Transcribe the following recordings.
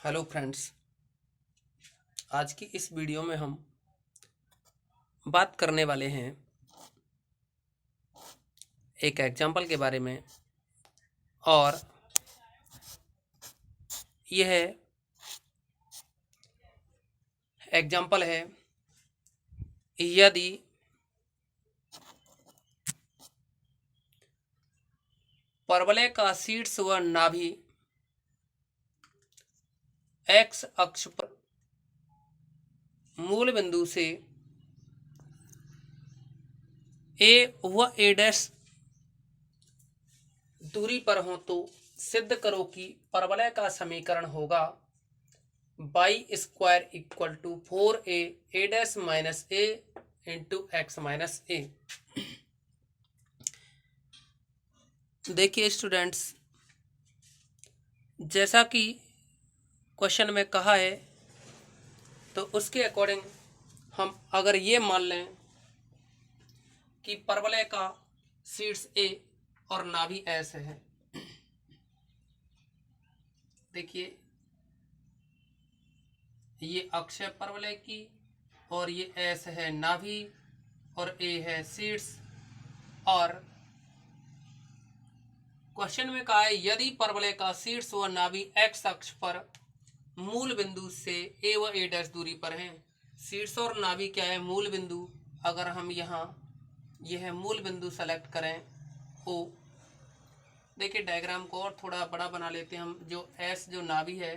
Hello friends. आज की इस वीडियो में हम बात करने वाले हैं एक एग्जाम्पल के बारे में। और यह एग्जाम्पल है, यदि परवलय का शीर्ष व नाभि एक्स अक्ष पर मूल बिंदु से ए व ए डैश दूरी पर हो तो सिद्ध करो कि परवलय का समीकरण होगा Y square equal to 4a A dash minus A into X minus A. देखिए स्टूडेंट्स, जैसा कि क्वेश्चन में कहा है तो उसके अकॉर्डिंग हम अगर ये मान लें कि परवलय का शीर्ष ए और नाभि एस है। देखिए, ये अक्ष है परवलय की और ये एस है नाभि और ए है शीर्ष। और क्वेश्चन में कहा है यदि परवलय का शीर्ष व नाभि एक्स अक्ष पर मूल बिंदु से ए व ए डैश दूरी पर हैं। शीर्ष और नाभि क्या है? मूल बिंदु। अगर हम यहाँ यह मूल बिंदु सेलेक्ट करें ओ, देखिए डायग्राम को और थोड़ा बड़ा बना लेते हैं हम। जो एस जो नाभि है,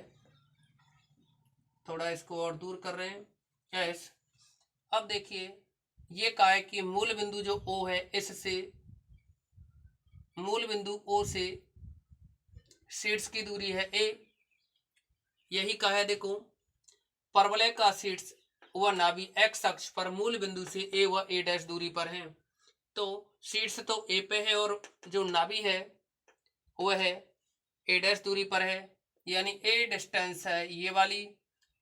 थोड़ा इसको और दूर कर रहे हैं एस। अब देखिए ये कहा है कि मूल बिंदु जो ओ है, इससे मूल बिंदु ओ से शीर्ष की दूरी है ए। यही कहा है, देखो परवलय का शीर्ष व नाभि एक्स अक्ष पर मूल बिंदु से ए व ए डैश दूरी पर हैं। तो शीर्ष तो ए पे है और जो नाभि है वह है ए डैश दूरी पर है, यानी ए डिस्टेंस है ये वाली।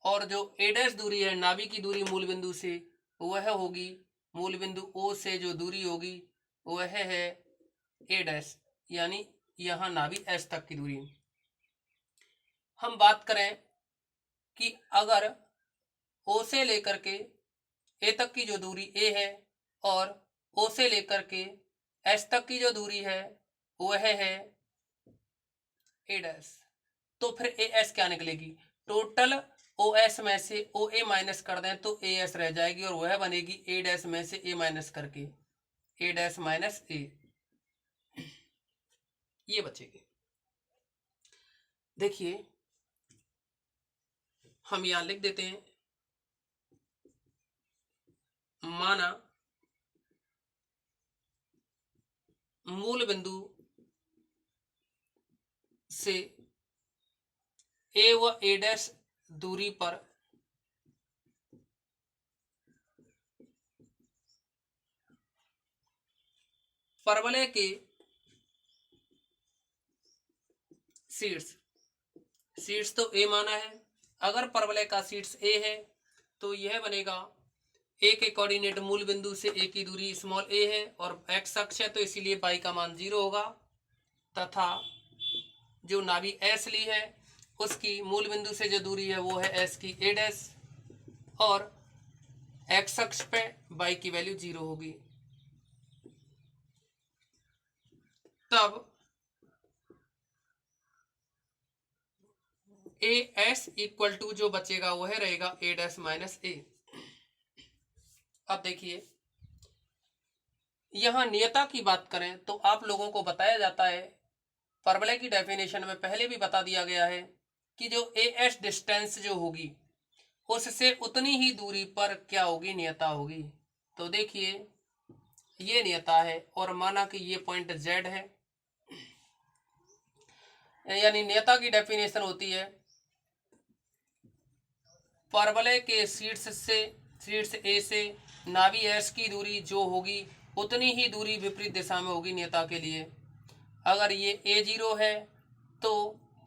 और जो ए डैश दूरी है नाभि की दूरी मूल बिंदु से, वह होगी मूल बिंदु ओ से जो दूरी होगी वह है ए डैश, यानी यहां नाभि एस तक की दूरी। हम बात करें कि अगर ओ से लेकर के ए तक की जो दूरी ए है और ओ से लेकर के एस तक की जो दूरी है वह है ए डैश, तो फिर ए एस क्या निकलेगी? टोटल ओ एस में से ओ ए माइनस कर दें तो ए एस रह जाएगी और वह बनेगी ए डैश में से ए माइनस करके ए डैश माइनस ए, ये बचेगी। देखिए हम यहां लिख देते हैं, माना मूल बिंदु से ए व ए डैश दूरी पर परवलय के शीर्ष तो ए माना है। अगर परवलय का शीर्ष ए है तो यह बनेगा ए के कोऑर्डिनेट मूल बिंदु से ए की दूरी स्मॉल ए है और एक्स अक्ष है तो इसीलिए पाई का मान 0 होगा। तथा जो नाभि एस ली है उसकी मूल बिंदु से जो दूरी है वो है एस की ए डैश और एक्स अक्ष पे बाई की वैल्यू 0 होगी। तब ए एस इक्वल टू जो बचेगा वह रहेगा ए डैश माइनस ए। अब देखिए यहां नियता की बात करें तो आप लोगों को बताया जाता है, परवलय की डेफिनेशन में पहले भी बता दिया गया है कि जो ए एस डिस्टेंस जो होगी उससे उतनी ही दूरी पर क्या होगी? नियता होगी। तो देखिए ये नियता है और माना कि ये पॉइंट जेड है, यानी नियता की डेफिनेशन होती है परवलय के शीर्ष ए से नाभि एस की दूरी जो होगी उतनी ही दूरी विपरीत दिशा में होगी नियता के लिए। अगर ये a0 है तो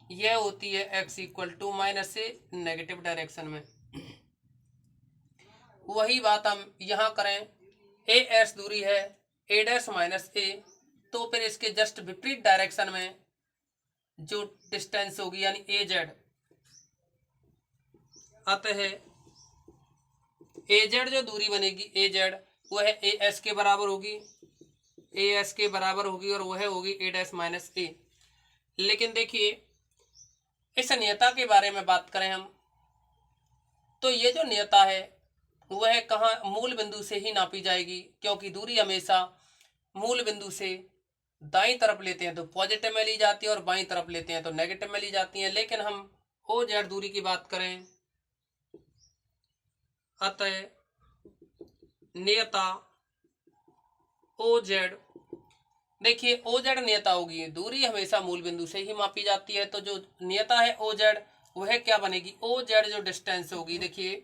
यह होती है x equal to minus a negative direction में। वही बात हम यहाँ करें, ए एस दूरी है ए डैश माइनस ए, तो फिर इसके जस्ट विपरीत डायरेक्शन में जो डिस्टेंस होगी यानी ए जेड, अतः ए जेड जो दूरी बनेगी ए जेड वह ए एस के बराबर होगी, ए एस के बराबर होगी और वह होगी ए डैश माइनस ए। लेकिन देखिए इस नियता के बारे में बात करें हम तो ये जो नियता है वह कहाँ मूल बिंदु से ही नापी जाएगी, क्योंकि दूरी हमेशा मूल बिंदु से दाईं तरफ लेते हैं तो पॉजिटिव में ली जाती है और बाईं तरफ लेते हैं तो नेगेटिव में ली जाती है। लेकिन हम ओ जेड दूरी की बात करें अतः नियता ओ जेड, देखिए ओ जेड नियता होगी, दूरी हमेशा मूल बिंदु से ही मापी जाती है, तो जो नियता है ओ जेड वह क्या बनेगी, ओ जेड जो डिस्टेंस होगी, देखिए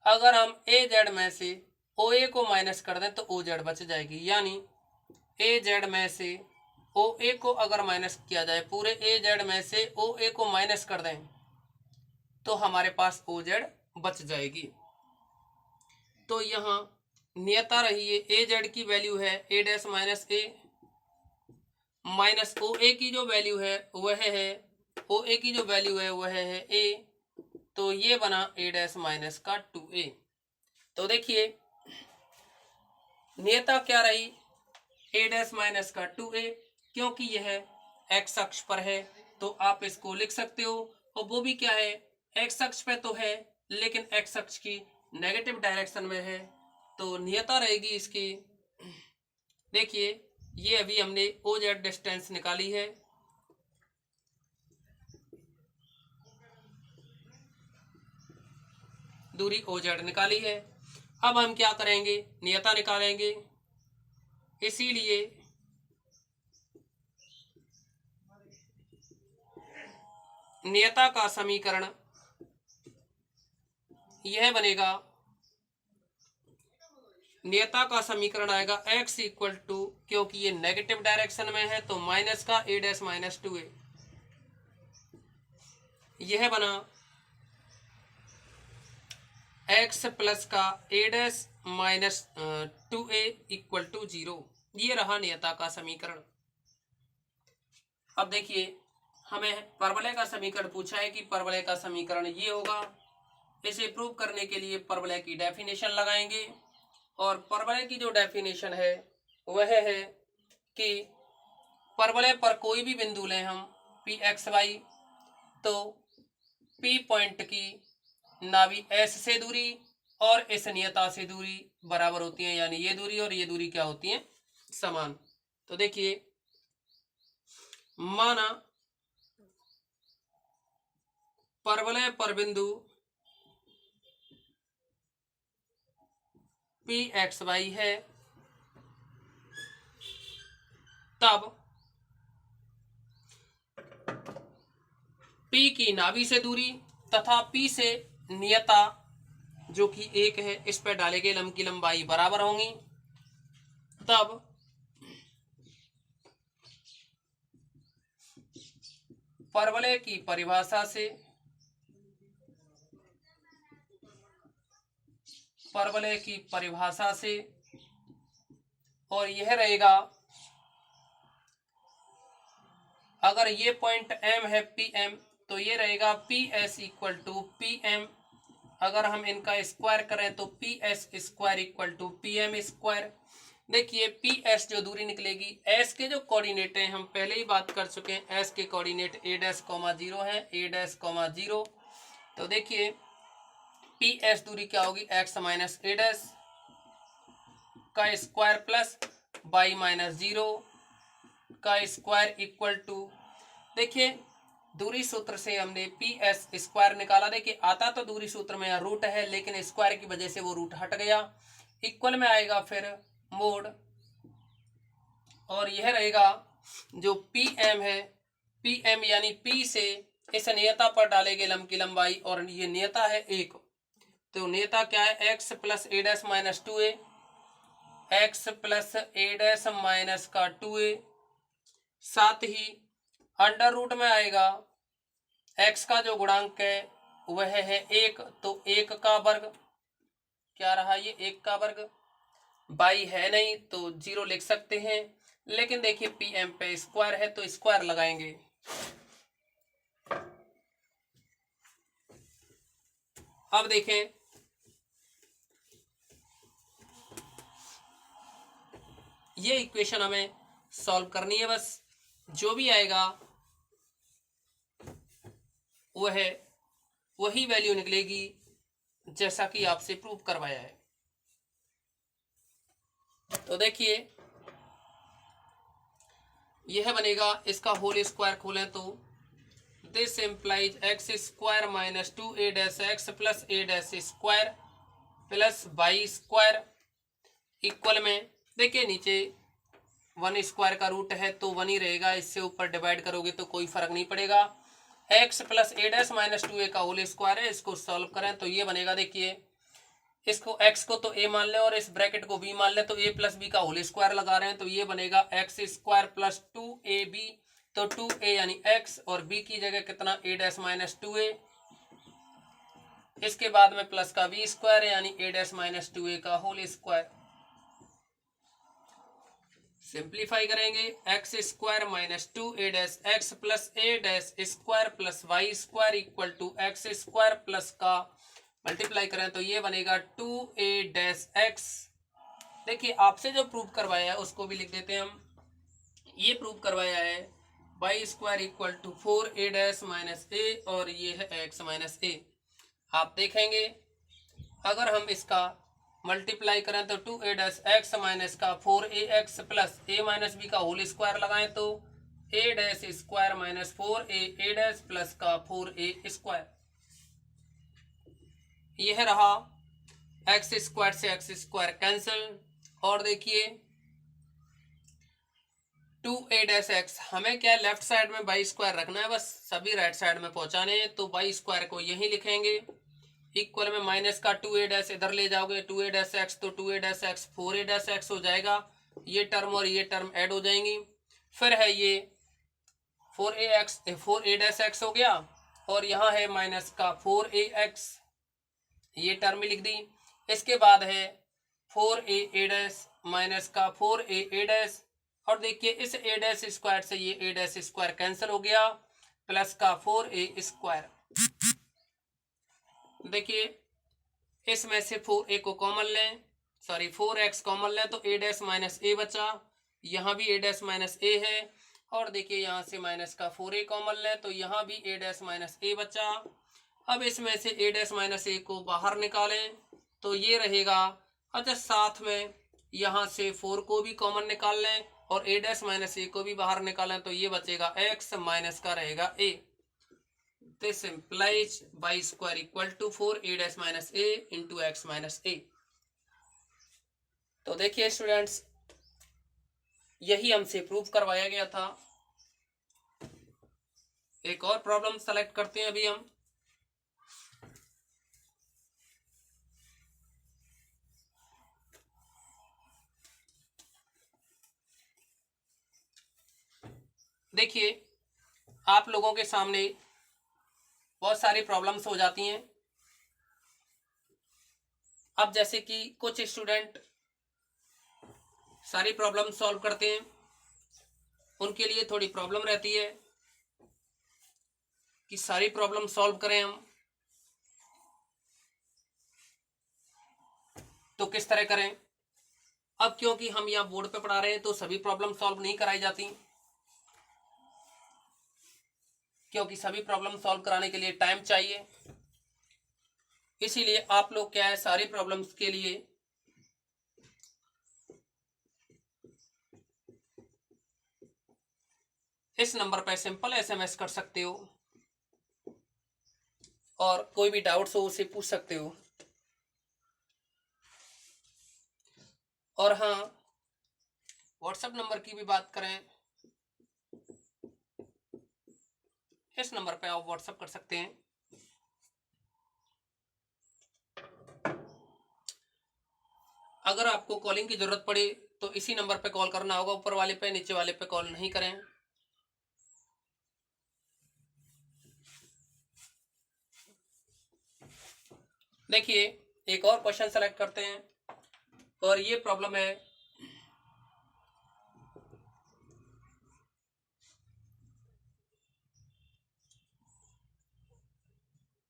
अगर हम ए जेड में से ओ ए को माइनस कर दें तो ओ जेड बच जाएगी, यानी ए जेड में से ओ ए को अगर माइनस किया जाए, पूरे ए जेड में से ओ ए को माइनस कर दें तो हमारे पास ओ जेड बच जाएगी। तो यहाँ नियता रही है ए जेड की वैल्यू है ए डैश माइनस ए, माइनस ओ ए की जो वैल्यू है वह है ओ ए की जो वैल्यू है वह है ए, तो ये बना ए डैश माइनस का 2a। तो देखिए नियता क्या रही ए डैश माइनस का 2a, क्योंकि यह एक्स अक्ष पर है तो आप इसको लिख सकते हो, और वो भी क्या है एक्स अक्ष पे तो है लेकिन एक्स अक्ष की नेगेटिव डायरेक्शन में है, तो नियता रहेगी इसकी, देखिए ये अभी हमने ओ जेड डिस्टेंस निकाली है, दूरी ओ जेड निकाली है। अब हम क्या करेंगे, नियता निकालेंगे, इसीलिए नियता का समीकरण यह बनेगा, नियता का समीकरण आएगा x इक्वल टू, क्योंकि ये नेगेटिव डायरेक्शन में है तो माइनस का ए डैश माइनस 2a, यह बना x प्लस का A dash minus 2a equal to 0। ये रहा नियता का समीकरण। अब देखिए हमें परवलय का समीकरण पूछा है कि परवलय का समीकरण ये होगा, इसे प्रूव करने के लिए परवलय की डेफिनेशन लगाएंगे, और परवलय की जो डेफिनेशन है वह है कि परवलय पर कोई भी बिंदु लें हम पी एक्स वाई, तो पी पॉइंट की नाभि एस से दूरी और इस नियता से दूरी बराबर होती है, यानी ये दूरी और ये दूरी क्या होती है, समान। तो देखिए माना परवलय पर बिंदु पी एक्स वाई है, तब P की नाभि से दूरी तथा P से नियता जो कि 1 है इस पर डाले गए लंब की लंबाई बराबर होंगी, तब परवलय की परिभाषा से और यह रहेगा, अगर ये पॉइंट M है PM तो ये रहेगा PS इक्वल टू PM, अगर हम इनका स्क्वायर करें तो PS square equal to PM square. देखिए PS जो दूरी निकलेगी, S के जो कोऑर्डिनेट हैं हम पहले ही बात कर चुके हैं, S के कोऑर्डिनेट a डैश कॉमा 0 है, a डैश कॉमा 0, तो देखिए PS दूरी क्या होगी x माइनस a डैश का स्क्वायर प्लस y माइनस 0 का स्क्वायर इक्वल टू, देखिए दूरी सूत्र से हमने PS स्क्वायर निकाला, देखिए आता तो दूरी सूत्र में यहाँ रूट है लेकिन स्क्वायर की वजह से वो रूट हट गया, इक्वल में आएगा फिर मोड, और यह रहेगा जो PM है, PM यानी P से इस नियता पर डाले गए लंब की लंबाई, और ये नियता है 1, तो नियता क्या है x plus A dash minus 2a, x plus A dash minus का 2a, साथ ही अंडर रूट में आएगा x का जो गुणांक है वह है 1, तो 1 का वर्ग, क्या रहा ये 1 का वर्ग, y है नहीं तो 0 लिख सकते हैं, लेकिन देखिए PM पे स्क्वायर है तो स्क्वायर लगाएंगे, अब देखें, ये इक्वेशन हमें सॉल्व करनी है, बस जो भी आएगा वो है वही वैल्यू निकलेगी जैसा कि आपसे प्रूव करवाया है। तो देखिए यह बनेगा, इसका होल स्क्वायर खोलें तो this implies x square minus 2a dash x plus a dash square plus y square equal में, देखिए नीचे 1 स्क्वायर का रूट है तो 1 ही रहेगा, इससे ऊपर डिवाइड करोगे तो कोई फर्क नहीं पड़ेगा। x plus a dash minus 2a का होल स्क्वायर है, इसको सॉल्व करें तो ये बनेगा, देखिए इसको x को तो a मान लें और इस ब्रैकेट को b मान लें, तो a प्लस b का होल स्क्वायर लगा रहे हैं तो ये बनेगा एक्स स्क्वायर प्लस 2ab, तो 2a यानी x और b की जगह कितना a डैश माइनस 2a, इसके बाद में प्लस का b स्क्वायर है यानी a डैश माइनस 2a का होल स्क्वायर। सिंप्लीफाई करेंगे, x square minus 2a dash x plus a dash square plus y square equal to x square plus का multiply करें तो ये बनेगा 2a डैश एक्स। देखिए आपसे जो प्रूव करवाया है उसको भी लिख देते हैं हम। ये प्रूव करवाया है y square equal to 4a dash minus a और ये है x माइनस a। आप देखेंगे अगर हम इसका मल्टीप्लाई करें तो 2a डैश एक्स माइनस का 4ax plus a minus b का होल स्क्वायर लगाएं तो a dash square minus 4a dash plus का 4a स्क्वायर। यह रहा एक्स स्क्वायर से एक्स स्क्वायर कैंसिल, और देखिए 2a डैश एक्स हमें क्या लेफ्ट साइड में वाई स्क्वायर रखना है, बस सभी राइट साइड में पहुंचाने हैं, तो वाई स्क्वायर को यही लिखेंगे इक्वल में माइनस का 2a डैश इधर ले जाओगे 2a डैश एक्स तो 2a dash x 4a dash x हो जाएगा, ये टर्म और ये टर्म ऐड हो जाएंगी। फिर है ये 4a डैश एक्स हो गया और यहाँ है माइनस का 4ax, ये टर्म लिख दी। इसके बाद है 4a डैश माइनस का 4a डैश, और देखिए इस a डैश स्क्वायर से ये a डैश स्क्वायर कैंसिल हो गया प्लस का 4a स्क्वायर। देखिए इसमें से 4a को कॉमन लें, सॉरी 4x कॉमन लें तो a डैश माइनस a बचा, यहाँ भी a डैश माइनस a है, और देखिए यहाँ से माइनस का 4a कॉमन लें तो यहाँ भी a डैश माइनस a बचा। अब इसमें से a डैश माइनस a को बाहर निकालें तो ये रहेगा, अच्छा साथ में यहाँ से 4 को भी कॉमन निकाल लें और a डैश माइनस a को भी बाहर निकालें तो ये बचेगा x माइनस का रहेगा a। This implies y square equal to 4a dash minus a into x minus a। तो देखिए स्टूडेंट्स यही हमसे प्रूव करवाया गया था। एक और प्रॉब्लम सेलेक्ट करते हैं अभी हम। देखिए आप लोगों के सामने बहुत सारी प्रॉब्लम्स हो जाती हैं। अब जैसे कि कुछ स्टूडेंट सारी प्रॉब्लम सॉल्व करते हैं, उनके लिए थोड़ी प्रॉब्लम रहती है कि सारी प्रॉब्लम सॉल्व करें हम, तो किस तरह करें। अब क्योंकि हम यहाँ बोर्ड पे पढ़ा रहे हैं तो सभी प्रॉब्लम सॉल्व नहीं कराई जाती, क्योंकि सभी प्रॉब्लम सॉल्व कराने के लिए टाइम चाहिए। इसीलिए आप लोग क्या है सारी प्रॉब्लम्स के लिए इस नंबर पर सिंपल एसएमएस कर सकते हो और कोई भी डाउट्स हो उसे पूछ सकते हो। और हाँ व्हाट्सएप नंबर की भी बात करें, इस नंबर पे आप व्हाट्सएप कर सकते हैं। अगर आपको कॉलिंग की जरूरत पड़े तो इसी नंबर पे कॉल करना होगा, ऊपर वाले पे नीचे वाले पे कॉल नहीं करें। देखिए एक और क्वेश्चन सेलेक्ट करते हैं और ये प्रॉब्लम है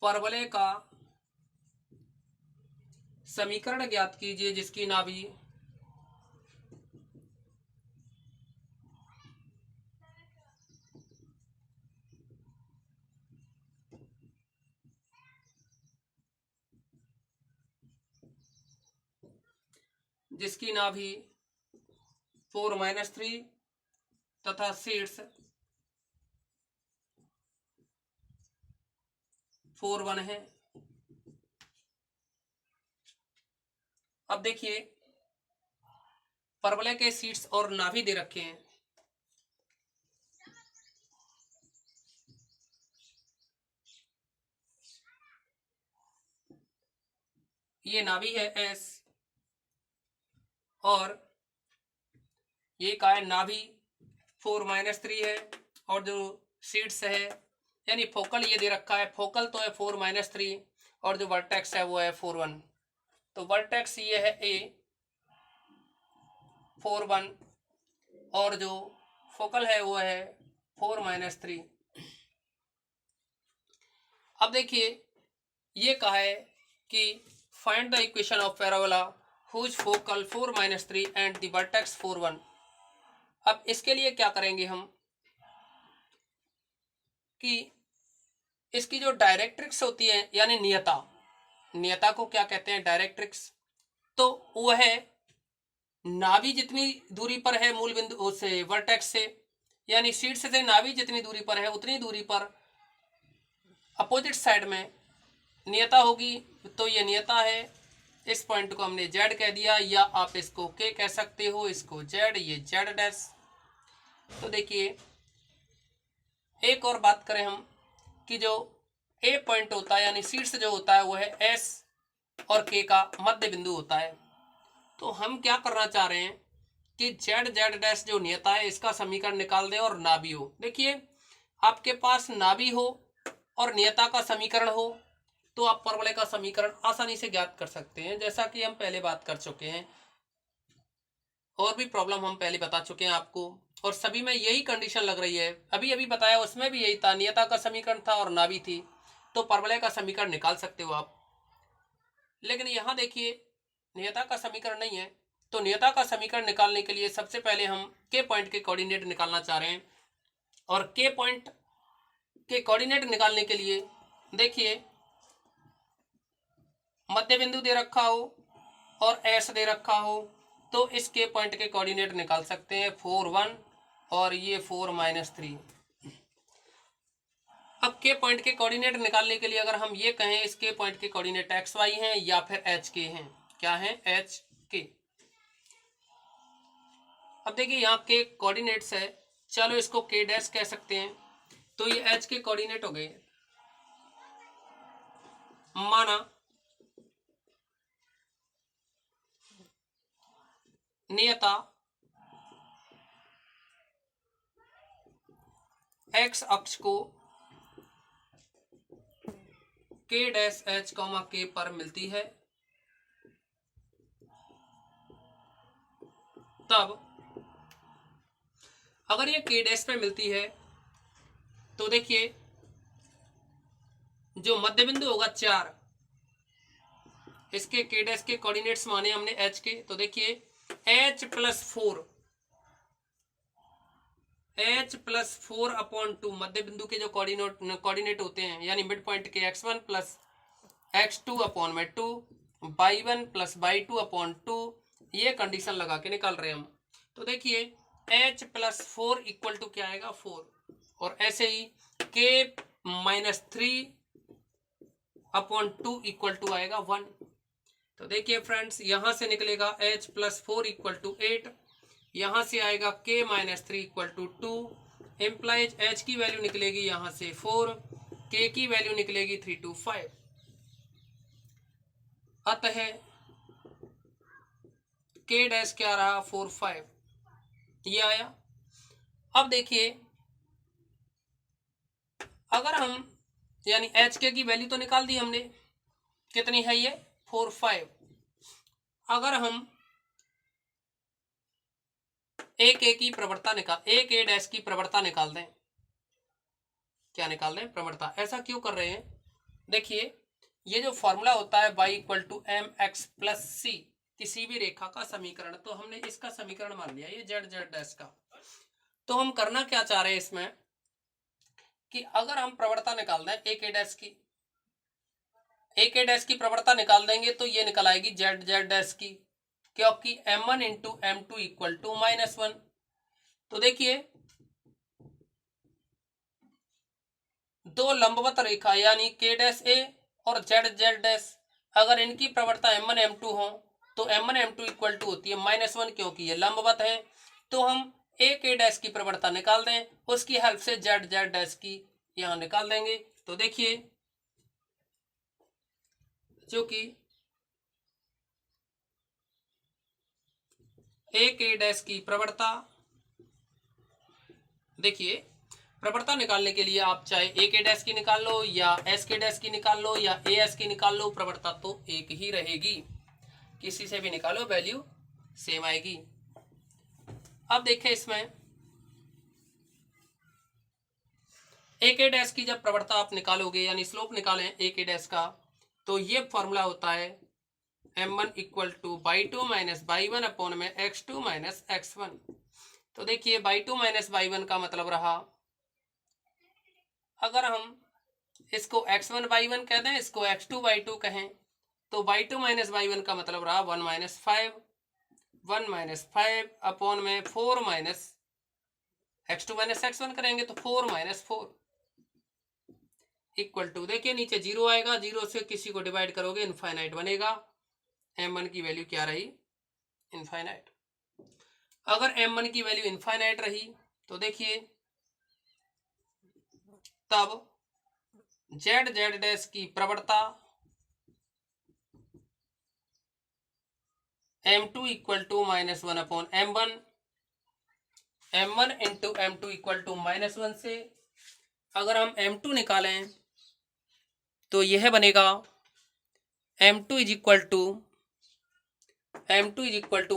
परवलय का समीकरण ज्ञात कीजिए जिसकी नाभि जिसकी नाभि 4-3 तथा शीर्ष 4-1 है। अब देखिए परवलय के शीर्ष और नाभि दे रखे हैं। ये नाभि है एस और ये का है नाभि 4-3 है और जो शीर्ष है यानी फोकल ये दे रखा है, फोकल तो है 4-3 और जो वर्टेक्स है वो है 4-1। तो वर्टेक्स ये है ए 4-1 और जो फोकल है वो है 4-3। अब देखिए ये कहा है कि find the equation of parabola whose focal 4-3 and the vertex 4-1। अब इसके लिए क्या करेंगे हम कि इसकी जो डायरेक्ट्रिक्स होती है यानी नियता, नियता को क्या कहते हैं डायरेक्ट्रिक्स, तो वो है नाभि जितनी दूरी पर है मूल बिंदु से वर्टेक्स से यानी शीर्ष से नाभि जितनी दूरी पर है उतनी दूरी पर अपोजिट साइड में नियता होगी। तो ये नियता है, इस पॉइंट को हमने जेड कह दिया या आप इसको के कह सकते हो, इसको जेड, ये जेड डैश। तो देखिए एक और बात करें हम कि जो ए पॉइंट होता है यानी शीर्ष जो होता है वो है एस और के का मध्य बिंदु होता है। तो हम क्या करना चाह रहे हैं कि जेड जेड डैश जो नियता है इसका समीकरण निकाल दें और नाभि हो। देखिए आपके पास नाभि हो और नियता का समीकरण हो तो आप परवलय का समीकरण आसानी से ज्ञात कर सकते हैं, जैसा कि हम पहले बात कर चुके हैं। और भी प्रॉब्लम हम पहले बता चुके हैं आपको और सभी में यही कंडीशन लग रही है। अभी अभी बताया उसमें भी यही था, नियता का समीकरण था और नाभि थी, तो परवलय का समीकरण निकाल सकते हो आप। लेकिन यहाँ देखिए नियता का समीकरण नहीं है, तो नियता का समीकरण निकालने के लिए सबसे पहले हम के पॉइंट के कोऑर्डिनेट निकालना चाह रहे हैं। और के पॉइंट के कोऑर्डिनेट निकालने के लिए देखिए मध्य बिंदु दे रखा हो और एस दे रखा हो तो इस के पॉइंट के कोऑर्डिनेट निकाल सकते हैं 4-1 और ये 4-3। अब के पॉइंट के कोऑर्डिनेट निकालने के लिए अगर हम ये कहें इस के पॉइंट के कोऑर्डिनेट एक्स वाई हैं या फिर एच के हैं, क्या है एच के। अब देखिए यहाँ के कोऑर्डिनेट्स है, चलो इसको के डैश कह सकते हैं, तो ये एच के कोऑर्डिनेट हो गए। माना नियता एक्स अक्ष को के डैश एच कॉमा के पर मिलती है, तब अगर ये के डैश पे मिलती है तो देखिए जो मध्य बिंदु होगा 4, इसके के डैश के कोऑर्डिनेट्स माने हमने एच के, तो देखिए H+4 मध्य बिंदु के जो कोऑर्डिनेट होते हैं यानी मिड पॉइंट के x1 plus x2/2 y1 plus y2/2, ये कंडीशन लगा के निकाल रहे हैं हम। तो देखिए H+4 इक्वल टू क्या आएगा 4 और ऐसे ही K-3/2 इक्वल टू आएगा 1। तो देखिए फ्रेंड्स यहां से निकलेगा H+4 इक्वल टू 8, यहां से आएगा K-3 equal to 2, implies H की वैल्यू निकलेगी यहां से 4, K की वैल्यू निकलेगी 3 to 5। अतः K डैश क्या रहा 4, 5 ये आया। अब देखिए अगर हम यानी HK की वैल्यू तो निकाल दी हमने, कितनी है ये 4, 5। अगर हम एक ए की प्रवणता निकाल एक ए डैश की प्रवणता निकाल दें, क्या निकाल दें प्रवणता, ऐसा क्यों कर रहे हैं देखिए ये जो फॉर्मूला होता है y equal to M X plus C, किसी भी रेखा का समीकरण, तो हमने इसका समीकरण मान लिया ये जेड जेड डैश का। तो हम करना क्या चाह रहे हैं इसमें कि अगर हम प्रवणता निकाल दें ए के डैश की, ए के डैश की प्रवणता निकाल देंगे तो ये निकल आएगी जेड जेड डैश की, क्योंकि m1 into m two equal to -1। तो देखिए दो लंबवत रेखा यानी के डैश ए और जेड जेड डैश, अगर इनकी प्रवणता m1 m2 हो तो m1 m2 इक्वल टू होती है -1, क्योंकि ये लंबवत है। तो हम ए के डैश की प्रवणता निकाल दें, उसकी हेल्प से जेड जेड डैश की यहां निकाल देंगे। तो देखिए जो कि ए के डैश की प्रवणता, देखिए प्रवणता निकालने के लिए आप चाहे ए के डैश की निकाल लो या एस के डैश की निकाल लो या ए एस की निकाल लो, प्रवणता तो एक ही रहेगी, किसी से भी निकालो वैल्यू सेम आएगी। अब देखें इसमें ए के डैश की जब प्रवणता आप निकालोगे यानी स्लोप निकालें ए के डैश का, तो ये फॉर्मूला होता है m1 equal to y2 minus y1 upon में x2 माइनस x1। तो देखिए y2 माइनस y1 का मतलब रहा, अगर हम इसको x1 y1 कह दें, इसको x2 y2 कहें, तो y2 माइनस y1 का मतलब रहा 1 माइनस 5 अपॉन में 4 माइनस x2 माइनस x1 करेंगे तो 4 माइनस 4 इक्वल टू, देखिए नीचे जीरो आएगा, जीरो से किसी को डिवाइड करोगे इनफाइनाइट बनेगा। m1 की वैल्यू क्या रही? इनफाइनाइट। अगर m1 की वैल्यू इनफाइनाइट रही तो देखिए तब जेड जेड डैश की प्रवणता m2 equal to -1 upon m1 into m2 equal to -1 से अगर हम m2 निकालें तो यह बनेगा m2 is equal to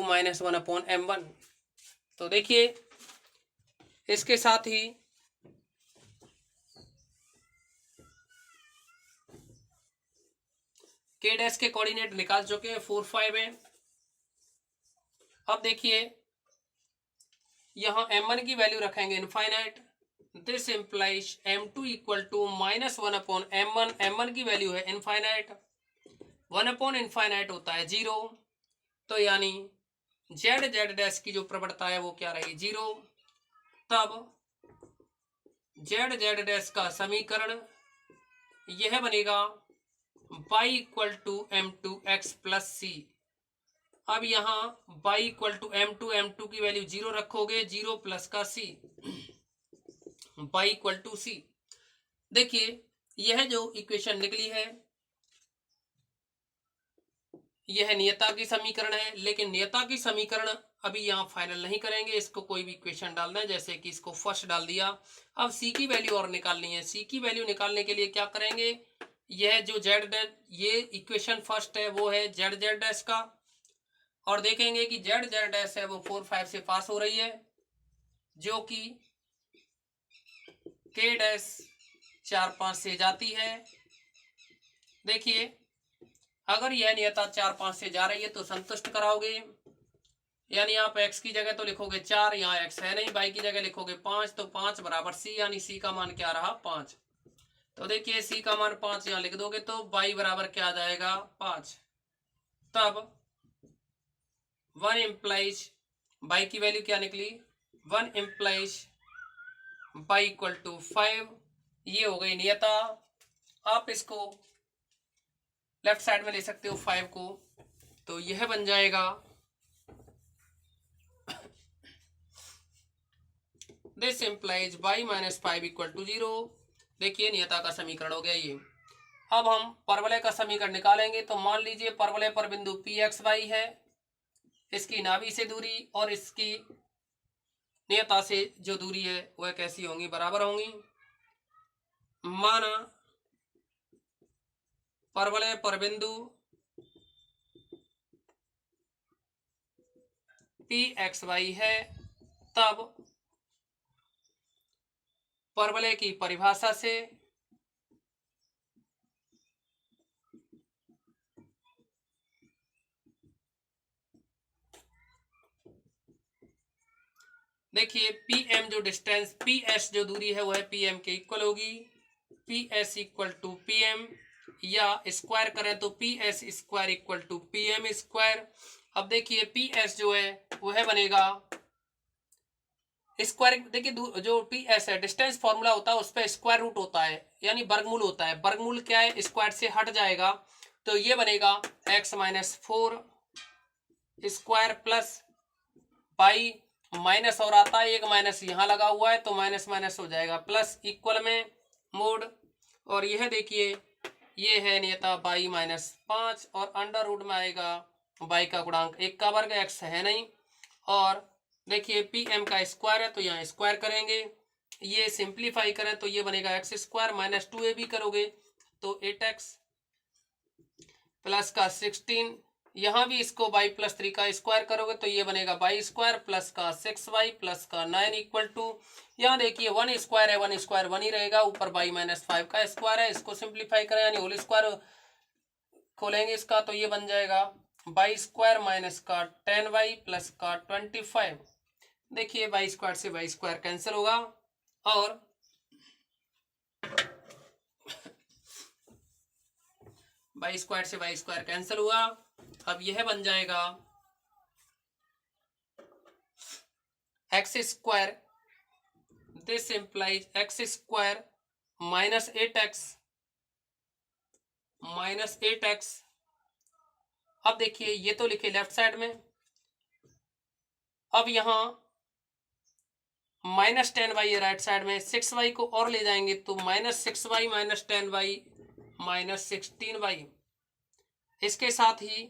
-1 upon m1। तो देखिए इसके साथ ही के डैश के कोऑर्डिनेट निकाल चुके हैं, 4 5 है। अब देखिए यहां m1 की वैल्यू रखेंगे infinite, this implies m2 equal to -1 upon m1, m1 की वैल्यू है इनफाइनाइट, 1 अपॉन इनफाइनाइट होता है 0, तो यानी जेड जेड डैश की जो प्रवणता है वो क्या रही? 0। तब जेड जेड डैश का समीकरण यह बनेगा y equal to m2 x plus C. अब यहाँ y इक्वल टू m2 की वैल्यू 0 रखोगे, 0 प्लस का c, y इक्वल टू सी। देखिए यह जो इक्वेशन निकली है यह नियता की समीकरण है, लेकिन नियता की समीकरण अभी यहाँ फाइनल नहीं करेंगे, इसको कोई भी इक्वेशन डाल दें, जैसे कि इसको फर्स्ट डाल दिया। अब सी की वैल्यू और निकालनी है, सी की वैल्यू निकालने के लिए क्या करेंगे, यह जो जेड डैश, ये इक्वेशन फर्स्ट है वो है जेड जेड डैश का, और देखेंगे कि जेड जेड डैश है वो 4 5 से पास हो रही है, जो कि के डैश 4 5 से जाती है। देखिए अगर यह नियता 4 5 से जा रही है तो संतुष्ट कराओगे, यानी आप x की जगह तो लिखोगे 4, यहाँ x है नहीं, y की जगह लिखोगे 5, तो 5 बराबर c, यानी c का मान क्या रहा? 5। तो देखिए c का मान 5 यहाँ लिख दोगे तो y बराबर क्या आ जाएगा? 5। तब 1 इम्प्लाइज y की वैल्यू क्या निकली? 1 इम्प्लाइज y इक्वल टू 5, ये हो गई नियता। आप इसको लेफ्ट साइड में ले सकते हो 5 को, तो यह बन जाएगा this implies y minus 5 equal to 0। देखिए नियता का समीकरण हो गया ये। अब हम परवलय का समीकरण निकालेंगे, तो मान लीजिए परवलय पर बिंदु पी एक्स वाई है, इसकी नाभि से दूरी और इसकी नियता से जो दूरी है वह कैसी होंगी? बराबर होंगी। माना परवलय पर बिंदु पी एक्स वाई है, तब परवलय की परिभाषा से देखिए पी एम जो डिस्टेंस पी एस जो दूरी है वो है पी एम के इक्वल होगी, P S equal to P M, या स्क्वायर करें तो P S square equal to P M square. अब देखिए पी एस जो है वो है बनेगा स्क्वायर, देखिए जो पी एस है डिस्टेंस फॉर्मूला होता है उस पर स्क्वायर रूट होता है, यानी वर्गमूल होता है। वर्गमूल क्या है, स्क्वायर से हट जाएगा, तो ये बनेगा x minus 4 square plus pi, minus और आता है एक माइनस यहाँ लगा हुआ है तो माइनस माइनस हो जाएगा, प्लस इक्वल में मोड, और यह देखिए ये है नियता बाई माइनस 5 और अंडर रूट में आएगा बाई का गुणांक 1 का वर्ग, x है नहीं, और देखिए पी एम का स्क्वायर है तो यहाँ स्क्वायर करेंगे, ये सिंप्लीफाई करें तो ये बनेगा एक्स स्क्वायर माइनस 2a भी करोगे तो 8x प्लस का 16, यहाँ भी इसको बाई प्लस 3 का स्क्वायर करोगे तो ये बनेगा बाई स्क्वायर प्लस का 6y प्लस का 9 इक्वल टू, यहाँ देखिए 1 स्क्वायर है 1 स्क्वायर 1 ही रहेगा, ऊपर बाई माइनस 5 का स्क्वायर है, इसको सिंप्लीफाई करें यानी होल स्क्वायर खोलेंगे इसका तो ये बन जाएगा बाई स्क्वायर माइनस का 10y प्लस का 25। देखिए बाई स्क्वायर से बाई स्क्वायर कैंसिल होगा और बाई स्क्वायर से बाई स्क्वायर कैंसिल हुआ। अब यह बन जाएगा x square, this implies x square minus 8x। अब देखिए ये तो लिखे लेफ्ट साइड में, अब यहां माइनस 10y राइट साइड में, 6y को और ले जाएंगे तो minus 6y minus 10y minus 16y, इसके साथ ही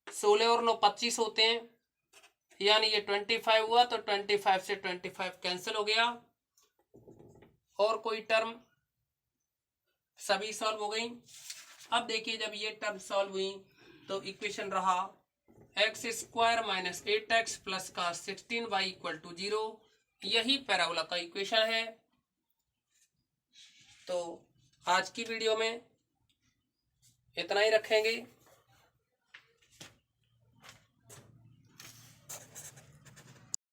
16 और 9 25 होते हैं, यानी ये 25 हुआ तो 25 से 25 कैंसिल हो गया, और कोई टर्म सभी सॉल्व हो गई। अब देखिए जब ये टर्म सॉल्व हुई तो इक्वेशन रहा x square minus 8x plus का 16y इक्वल टू 0, यही पैराबोला का इक्वेशन है। तो आज की वीडियो में इतना ही रखेंगे।